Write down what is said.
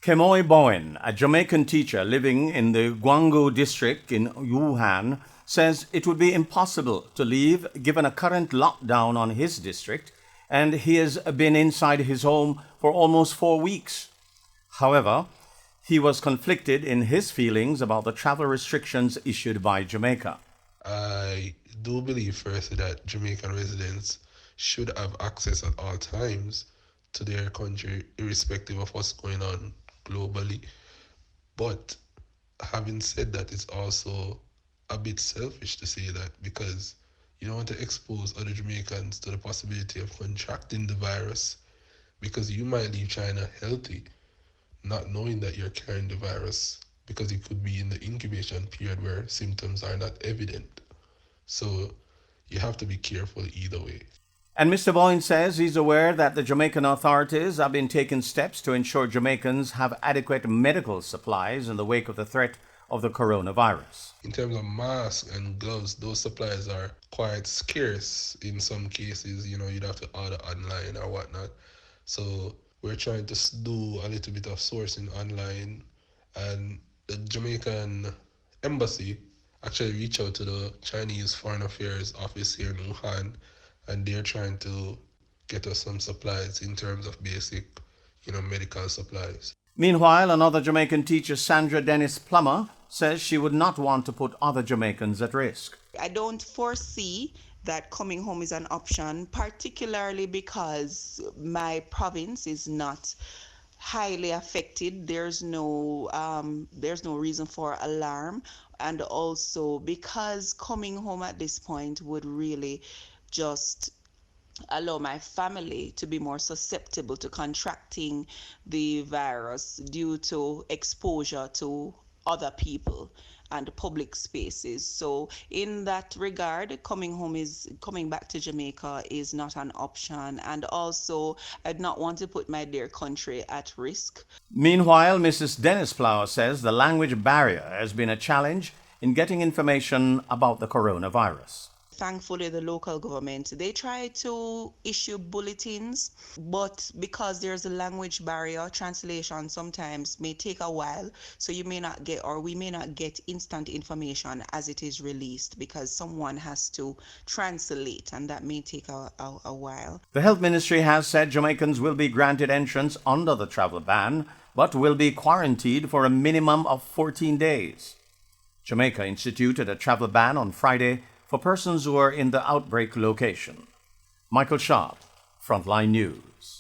Kemoy Bowen, a Jamaican teacher living in the Guangzhou district in Wuhan, says it would be impossible to leave given a current lockdown on his district, and he has been inside his home for almost 4 weeks. However, he was conflicted in his feelings about the travel restrictions issued by Jamaica. I do believe firstly that Jamaican residents should have access at all times to their country, irrespective of what's going on globally. But having said that, it's also a bit selfish to say that because you don't want to expose other Jamaicans to the possibility of contracting the virus because you might leave China healthy, not knowing that you're carrying the virus because you could be in the incubation period where symptoms are not evident. So you have to be careful either way. And Mr. Boyne says he's aware that the Jamaican authorities have been taking steps to ensure Jamaicans have adequate medical supplies in the wake of the threat of the coronavirus. In terms of masks and gloves, those supplies are quite scarce in some cases. You'd have to order online or whatnot. So we're trying to do a little bit of sourcing online, and the Jamaican embassy actually reached out to the Chinese Foreign Affairs office here in Wuhan, and they're trying to get us some supplies in terms of basic, medical supplies. Meanwhile, another Jamaican teacher, Sandra Dennis Plummer, says she would not want to put other Jamaicans at risk. I don't foresee that coming home is an option, particularly because my province is not highly affected. There's no reason for alarm, and also because coming home at this point would really just allow my family to be more susceptible to contracting the virus due to exposure to other people and public spaces. So in that regard, coming back to Jamaica is not an option. And also I'd not want to put my dear country at risk. Meanwhile, Mrs. Dennis Plower says the language barrier has been a challenge in getting information about the coronavirus. Thankfully, the local government, they try to issue bulletins, but because there's a language barrier, translation sometimes may take a while. So you may not get, or we may not get instant information as it is released because someone has to translate, and that may take a while. The Health Ministry has said Jamaicans will be granted entrance under the travel ban, but will be quarantined for a minimum of 14 days. Jamaica instituted a travel ban on Friday for persons who are in the outbreak location. Michael Sharp, Frontline News.